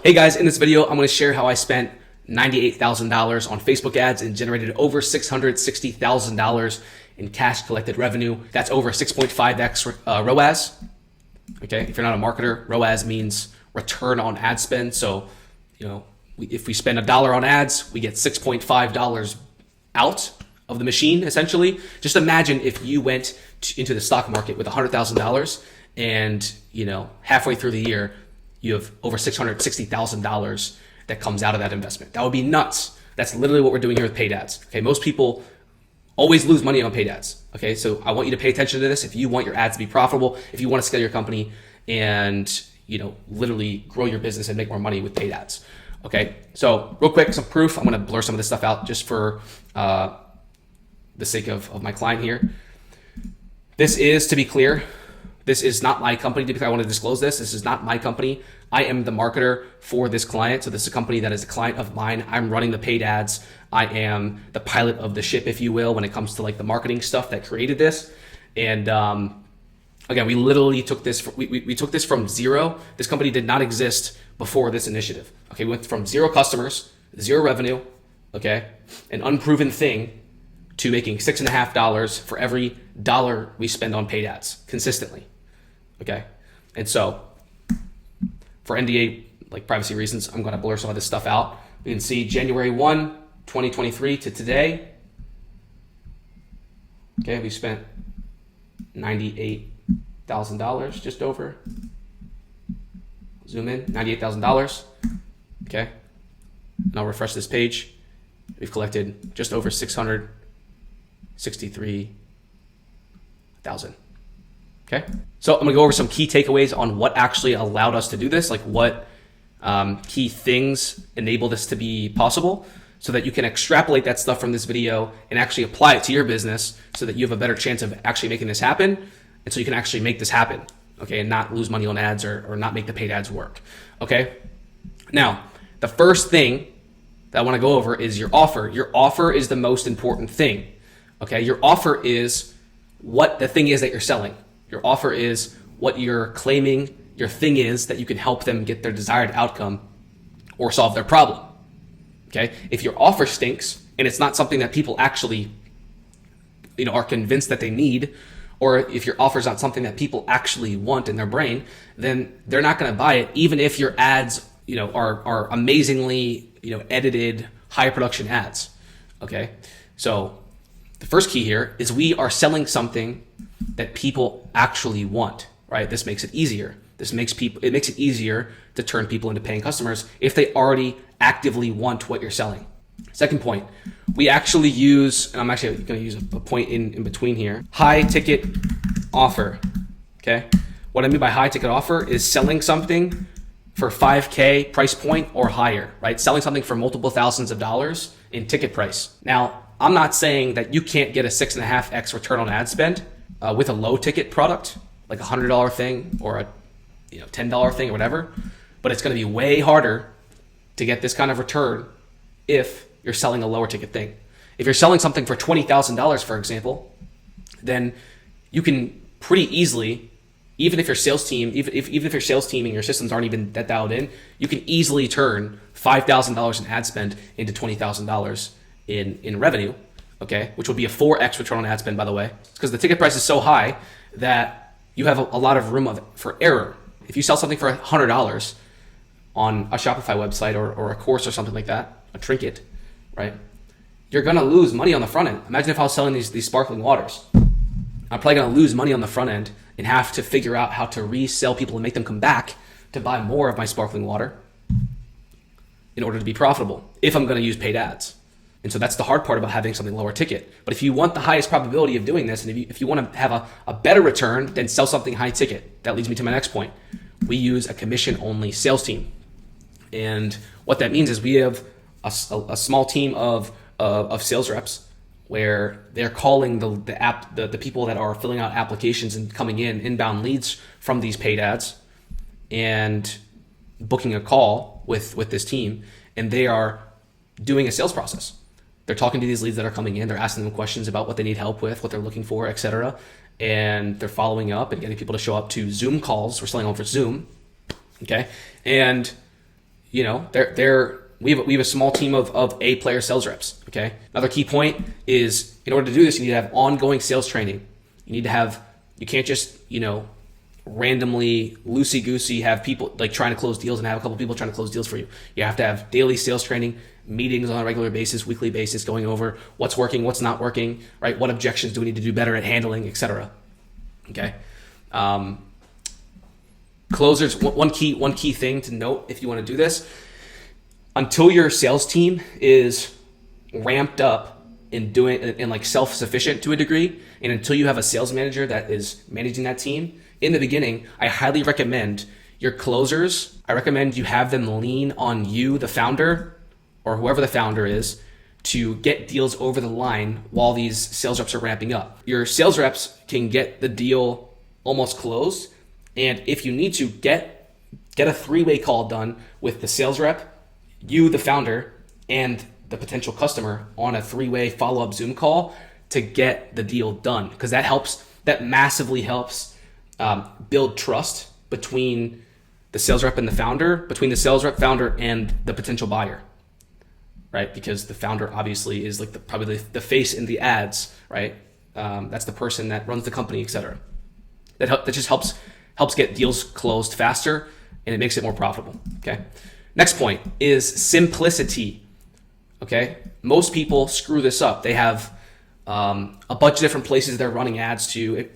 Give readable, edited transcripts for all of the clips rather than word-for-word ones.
Hey guys, in this video, I'm going to share how I spent $98,000 on Facebook ads and generated over $660,000 in cash collected revenue. That's over 6.5x ROAS. Okay, if you're not a marketer, ROAS means return on ad spend. So, if we spend $1 on ads, we get $6.5 out of the machine, essentially. Just imagine if you went into the stock market with $100,000 and, halfway through the year, you have over $660,000 that comes out of that investment. That would be nuts. That's literally what we're doing here with paid ads. Okay, most people always lose money on paid ads. Okay, so I want you to pay attention to this. If you want your ads to be profitable, if you want to scale your company and, literally grow your business and make more money with paid ads. Okay, so real quick, some proof. I'm going to blur some of this stuff out just for the sake of my client here. This is, to be clear, this is not my company. Typically, I want to disclose this. This is not my company. I am the marketer for this client. So this is a company that is a client of mine. I'm running the paid ads. I am the pilot of the ship, if you will, when it comes to like the marketing stuff that created this. And again, we literally took this, we took this from zero. This company did not exist before this initiative. Okay, we went from 0 customers, 0 revenue, okay, an unproven thing, to making $6.50 for every dollar we spend on paid ads consistently. Okay, and so for NDA like privacy reasons, I'm going to blur some of this stuff out. We can see January 1, 2023 to today. Okay, we spent $98,000, just over. Zoom in, $98,000. Okay, and I'll refresh this page. We've collected just over $663,000. Okay, so I'm gonna go over some key takeaways on what actually allowed us to do this, like what key things enable this to be possible, so that you can extrapolate that stuff from this video and actually apply it to your business so that you have a better chance of actually making this happen, and so you can actually make this happen, okay, and not lose money on ads or not make the paid ads work. Okay, now the first thing that I want to go over is your offer. Your offer is the most important thing. Okay, your offer is what the thing is that you're selling. Your offer is what you're claiming your thing is that you can help them get their desired outcome or solve their problem. Okay, if your offer stinks and it's not something that people actually, are convinced that they need, or if your offer is not something that people actually want in their brain, then they're not going to buy it, even if your ads, are amazingly, edited, high production ads. Okay, so the first key here is we are selling something that people actually want, right? This makes it easier. It makes it easier to turn people into paying customers if they already actively want what you're selling. Second point, we actually use, and I'm actually going to use a point in between here, high ticket offer. Okay, what I mean by high ticket offer is selling something for $5K price point or higher, right? Selling something for multiple thousands of dollars in ticket price. Now, I'm not saying that you can't get a 6.5x return on ad spend with a low ticket product, like a $100 thing or a $10 thing or whatever, but it's going to be way harder to get this kind of return if you're selling a lower ticket thing. If you're selling something for $20,000, for example, then you can pretty easily, even if your sales team, even if your sales team and your systems aren't even that dialed in, you can easily turn $5,000 in ad spend into $20,000 in revenue, okay, which would be a 4x return on ad spend, by the way, because the ticket price is so high that you have a lot of room for error. If you sell something for $100 on a Shopify website or a course or something like that, a trinket, right, you're gonna lose money on the front end. Imagine if I was selling these sparkling waters. I'm probably gonna lose money on the front end and have to figure out how to resell people and make them come back to buy more of my sparkling water in order to be profitable if I'm gonna use paid ads. And so that's the hard part about having something lower ticket. But if you want the highest probability of doing this, and if you want to have a better return, then sell something high ticket. That leads me to my next point. We use a commission-only sales team. And what that means is we have a small team of sales reps where they're calling the people that are filling out applications and coming inbound leads from these paid ads and booking a call with this team. And they are doing a sales process. They're talking to these leads that are coming in. They're asking them questions about what they need help with, what they're looking for, etc. And they're following up and getting people to show up to Zoom calls. We're selling over Zoom. Okay. And you know, we have a small team of A-player sales reps. Okay. Another key point is, in order to do this, you need to have ongoing sales training. You can't just, you know, randomly loosey-goosey have people like trying to close deals and have a couple people trying to close deals for you. You have to have daily sales training, meetings on a regular basis, weekly basis, going over what's working, what's not working, right? What objections do we need to do better at handling, etc. Okay. Closers, one key thing to note if you want to do this, until your sales team is ramped up and like self-sufficient to a degree, and until you have a sales manager that is managing that team, in the beginning, I highly recommend your closers, I recommend you have them lean on you, the founder, or whoever the founder is, to get deals over the line while these sales reps are ramping up. Your sales reps can get the deal almost closed, and if you need to, get a three-way call done with the sales rep, you, the founder, and the potential customer on a three-way follow-up Zoom call to get the deal done, because that massively helps build trust between the sales rep and the founder, between the sales rep, founder, and the potential buyer, right? Because the founder obviously is like probably the face in the ads, right? That's the person that runs the company, etc. That just helps get deals closed faster, and it makes it more profitable. Okay. Next point is simplicity. Okay. Most people screw this up. They have a bunch of different places they're running ads to.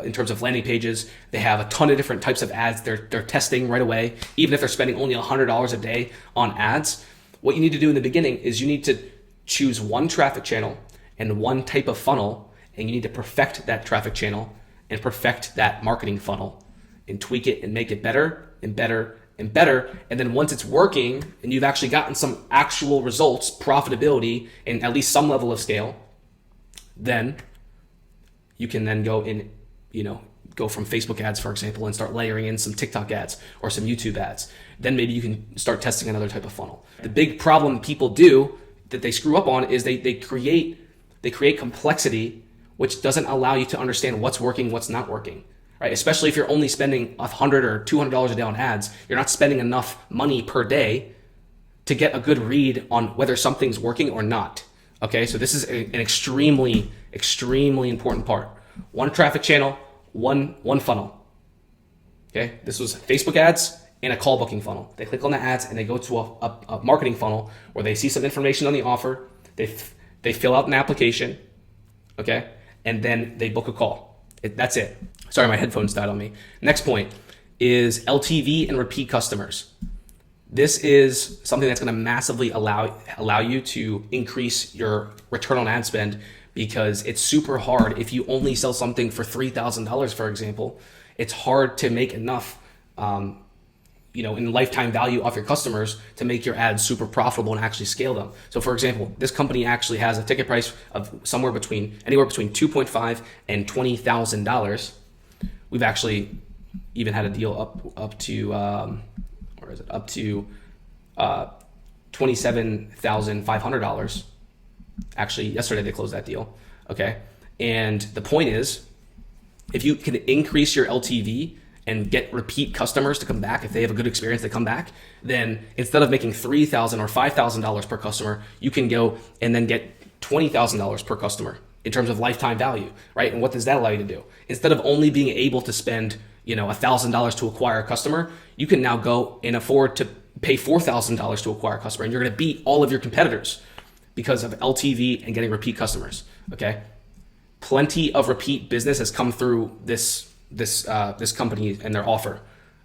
In terms of landing pages, they have a ton of different types of ads they're testing right away, even if they're spending only $100 a day on ads. What you need to do in the beginning is you need to choose one traffic channel and one type of funnel, and you need to perfect that traffic channel and perfect that marketing funnel and tweak it and make it better and better and better. And then once it's working and you've actually gotten some actual results, profitability, and at least some level of scale, then you can then go from Facebook ads, for example, and start layering in some TikTok ads or some YouTube ads. Then maybe you can start testing another type of funnel. The big problem people do that they screw up on is they create complexity, which doesn't allow you to understand what's working, what's not working, right? Especially if you're only spending $100 or $200 a day on ads, you're not spending enough money per day to get a good read on whether something's working or not. Okay, so this is an extremely, extremely important part. One traffic channel, one funnel. Okay, this was Facebook ads and a call booking funnel. They click on the ads and they go to a marketing funnel where they see some information on the offer. They fill out an application, okay, and then they book a call. That's it. Sorry, my headphones died on me. Next point is LTV and repeat customers. This is something that's going to massively allow you to increase your return on ad spend, because it's super hard. If you only sell something for $3,000, for example, it's hard to make enough, in lifetime value off your customers to make your ads super profitable and actually scale them. So for example, this company actually has a ticket price of anywhere between $2.5 and $20,000. We've actually even had a deal up to $27,500. Actually, yesterday they closed that deal. Okay. And the point is, if you can increase your LTV and get repeat customers to come back, if they have a good experience, they come back, then instead of making $3,000 or $5,000 per customer, you can go and then get $20,000 per customer in terms of lifetime value, right? And what does that allow you to do? Instead of only being able to spend, $1,000 to acquire a customer, you can now go and afford to pay $4,000 to acquire a customer, and you're going to beat all of your competitors because of LTV and getting repeat customers. Okay, plenty of repeat business has come through this company and their offer.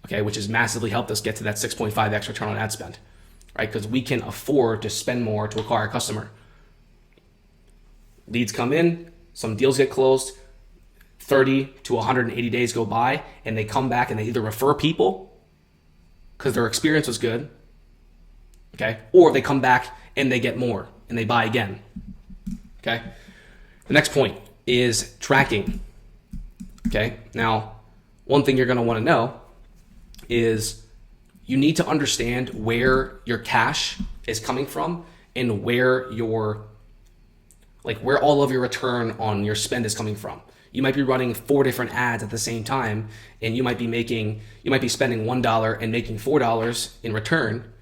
Okay, which has massively helped us get to that 6.5x return on ad spend, right? Because we can afford to spend more to acquire a customer. Leads come in, some deals get closed, 30 to 180 days go by, and they come back and they either refer people because their experience was good, okay, or they come back and they get more and they buy again. Okay. The next point is tracking. Okay. Now, one thing you're going to want to know is you need to understand where your cash is coming from and where all of your return on your spend is coming from. You might be running 4 different ads at the same time, and you might be spending $1 and making $4 in return.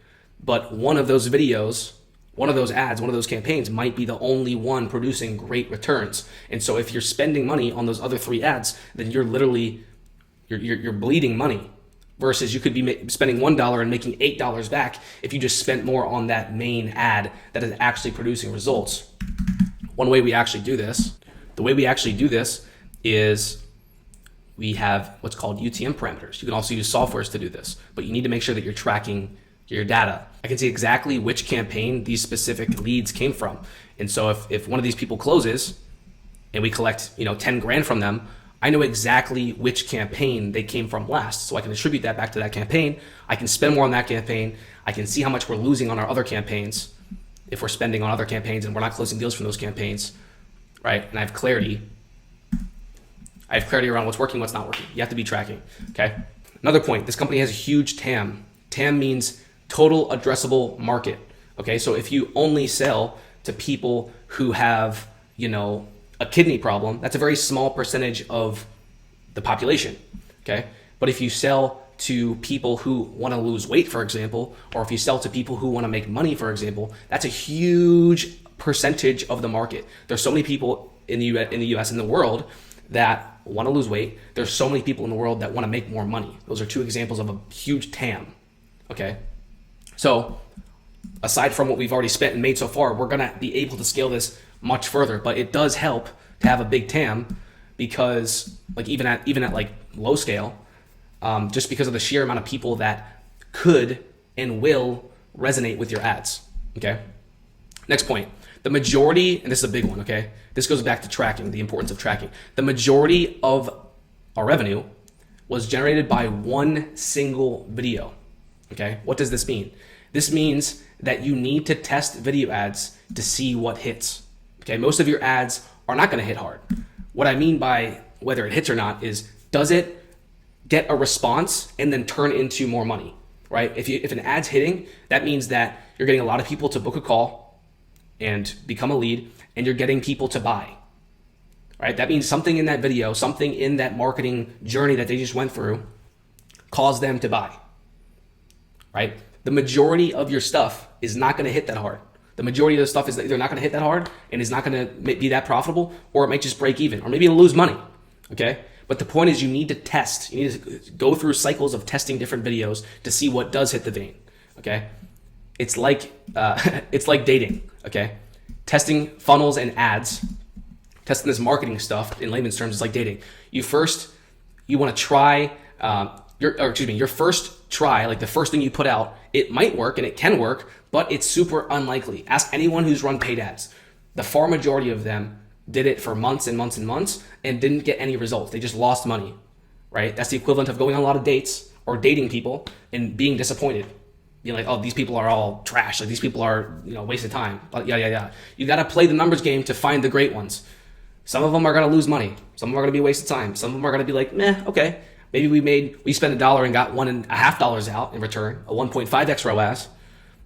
But one of those videos, one of those ads, one of those campaigns might be the only one producing great returns. And so if you're spending money on those other 3 ads, then you're literally, you're bleeding money. Versus you could be spending $1 and making $8 back if you just spent more on that main ad that is actually producing results. One way we actually do this, is we have what's called UTM parameters. You can also use softwares to do this, but you need to make sure that you're tracking your data. I can see exactly which campaign these specific leads came from. And so if one of these people closes and we collect 10 grand from them, I know exactly which campaign they came from last. So I can attribute that back to that campaign. I can spend more on that campaign. I can see how much we're losing on our other campaigns if we're spending on other campaigns and we're not closing deals from those campaigns, right? And I have clarity around what's working, what's not working. You have to be tracking, okay? Another point, this company has a huge TAM. TAM means total addressable market, okay? So if you only sell to people who have, a kidney problem, that's a very small percentage of the population, okay? But if you sell to people who want to lose weight, for example, or if you sell to people who want to make money, for example, that's a huge percentage of the market. There's so many people in the US, in the world, that want to lose weight. There's so many people in the world that want to make more money. Those are 2 examples of a huge TAM, okay? So aside from what we've already spent and made so far, we're going to be able to scale this much further, but it does help to have a big TAM because even at low scale, just because of the sheer amount of people that could and will resonate with your ads, okay? Next point, the majority, and this is a big one, okay? This goes back to tracking, the importance of tracking. The majority of our revenue was generated by one single video, okay? What does this mean? This means that you need to test video ads to see what hits. Okay, most of your ads are not going to hit hard. What I mean by whether it hits or not is, does it get a response and then turn into more money, right? If an ad's hitting, that means that you're getting a lot of people to book a call and become a lead, and you're getting people to buy, right? That means something in that video, something in that marketing journey that they just went through caused them to buy, right? The majority of your stuff is not going to hit that hard. The majority of the stuff is either not going to hit that hard and is not going to be that profitable, or it might just break even, or maybe it'll lose money, okay? But the point is you need to test. You need to go through cycles of testing different videos to see what does hit the vein, okay? It's like dating, okay? Testing funnels and ads, testing this marketing stuff in layman's terms is like dating. You want to try, your first try, like the first thing you put out, it might work and it can work, but it's super unlikely. Ask anyone who's run paid ads. The far majority of them did it for months and months and months and didn't get any results. They just lost money, right? That's the equivalent of going on a lot of dates or dating people and being disappointed. Being like, oh, these people are all trash. Like, these people are, waste of time. Yeah. You got to play the numbers game to find the great ones. Some of them are going to lose money. Some of them are going to be a waste of time. Some of them are going to be like, meh, okay. Maybe we spent $1 and got $1.50 out in return, a 1.5x ROAS.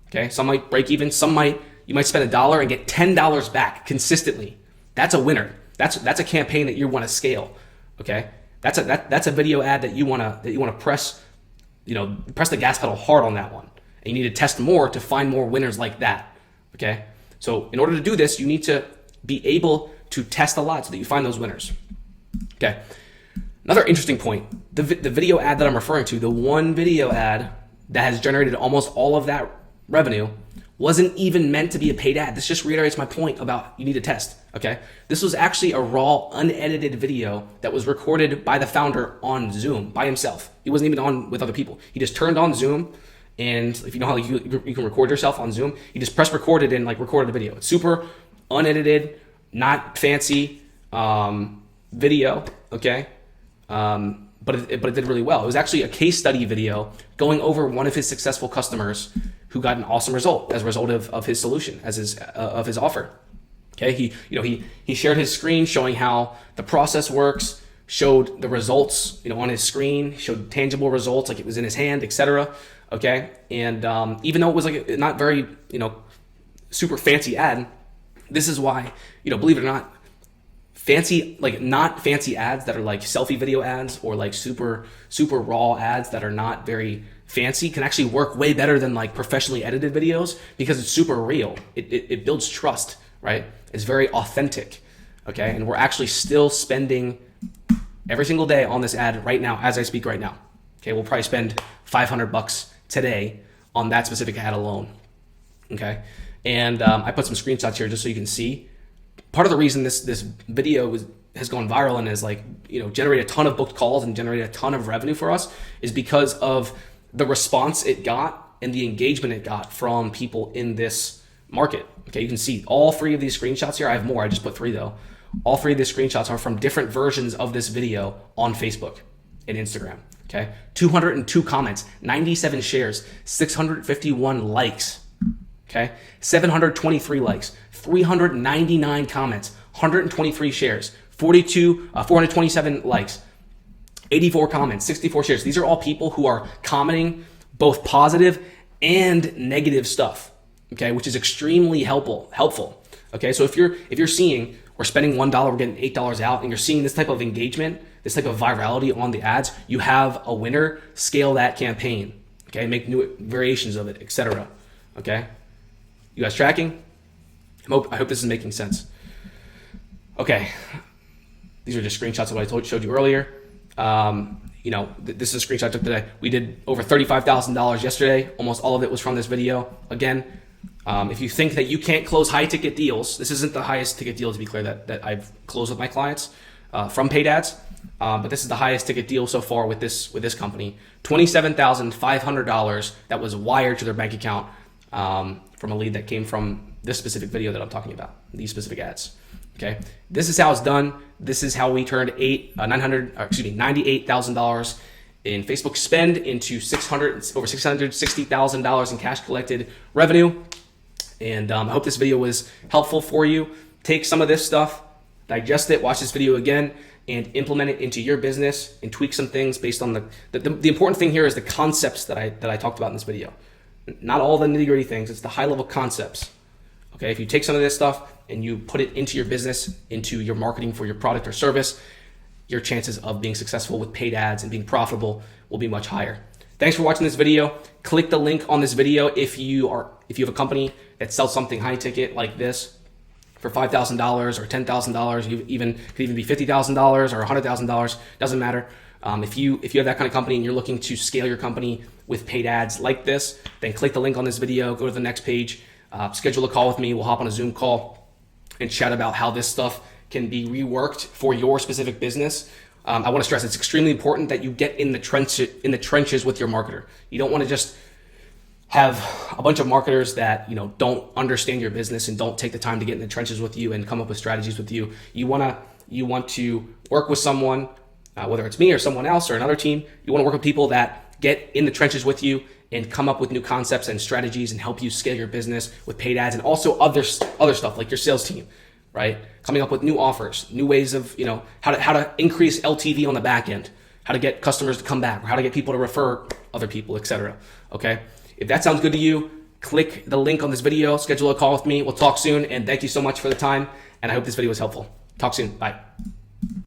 Okay, some might break even. You might spend $1 and get $10 back consistently. That's a winner. That's a campaign that you want to scale. Okay, that's a video ad that you want to press the gas pedal hard on that one. And you need to test more to find more winners like that. Okay, so in order to do this, you need to be able to test a lot so that you find those winners. Okay. Another interesting point, the video ad that I'm referring to, the one video ad that has generated almost all of that revenue, wasn't even meant to be a paid ad. This just reiterates my point about you need to test, okay? This was actually a raw, unedited video that was recorded by the founder on Zoom by himself. He wasn't even on with other people. He just turned on Zoom, and if you know how you can record yourself on Zoom, he just pressed recorded and recorded the video. It's super unedited, not fancy video, okay? But it did really well. It was actually a case study video going over one of his successful customers who got an awesome result as a result of his solution, as his offer. Okay, he shared his screen showing how the process works, showed the results, on his screen, showed tangible results like it was in his hand, etc. Okay, and even though it was not very super fancy ad, this is why believe it or not, fancy, like not fancy ads that are like selfie video ads or like super raw ads that are not very fancy can actually work way better than like professionally edited videos because it's super real. It builds trust, right? It's very authentic. Okay. And we're actually still spending every single day on this ad right now as I speak right now. Okay. We'll probably spend $500 today on that specific ad alone. Okay. And I put some screenshots here just so you can see. Part of the reason this video has gone viral and has like, generated a ton of booked calls and generated a ton of revenue for us is because of the response it got and the engagement it got from people in this market. Okay, you can see all 3 of these screenshots here. I have more, I just put 3 though. All 3 of these screenshots are from different versions of this video on Facebook and Instagram. Okay, 202 comments, 97 shares, 651 likes. Okay, 723 likes, 399 comments, 123 shares, 427 likes, 84 comments, 64 shares. These are all people who are commenting both positive and negative stuff. Okay, which is extremely helpful. Okay, so if you're seeing we're spending $1, we're getting $8 out, and you're seeing this type of engagement, this type of virality on the ads, you have a winner. Scale that campaign. Okay, make new variations of it, etc. Okay. You guys tracking? I hope this is making sense. Okay. These are just screenshots of what I showed you earlier. This is a screenshot I took today. We did over $35,000 yesterday. Almost all of it was from this video. Again, if you think that you can't close high ticket deals, this isn't the highest ticket deal, to be clear, that I've closed with my clients from paid ads. But this is the highest ticket deal so far with this company. $27,500 that was wired to their bank account from a lead that came from this specific video that I'm talking about, these specific ads. Okay, this is how it's done. This is how we turned $98,000 in Facebook spend into over $660,000 in cash collected revenue. And I hope this video was helpful for you. Take some of this stuff, digest it, watch this video again, and implement it into your business and tweak some things based on the important thing here is the concepts that I talked about in this video. Not all the nitty-gritty things, it's the high-level concepts. Okay, if you take some of this stuff and you put it into your business, into your marketing for your product or service, your chances of being successful with paid ads and being profitable will be much higher. Thanks for watching this video. Click the link on this video if you have a company that sells something high ticket like this for $5,000 or $10,000, could even be $50,000 or $100,000, doesn't matter. If you have that kind of company and you're looking to scale your company with paid ads like this, then click the link on this video, go to the next page, schedule a call with me. We'll hop on a Zoom call and chat about how this stuff can be reworked for your specific business. I want to stress it's extremely important that you get in the trenches with your marketer. You don't want to just have a bunch of marketers that don't understand your business and don't take the time to get in the trenches with you and come up with strategies with you. You want to work with someone, whether it's me or someone else or another team. You want to work with people that get in the trenches with you and come up with new concepts and strategies and help you scale your business with paid ads and also other stuff like your sales team, right? Coming up with new offers, new ways of, how to increase LTV on the back end, how to get customers to come back, or how to get people to refer other people, etc. Okay? If that sounds good to you, click the link on this video, schedule a call with me. We'll talk soon, and thank you so much for the time, and I hope this video was helpful. Talk soon. Bye.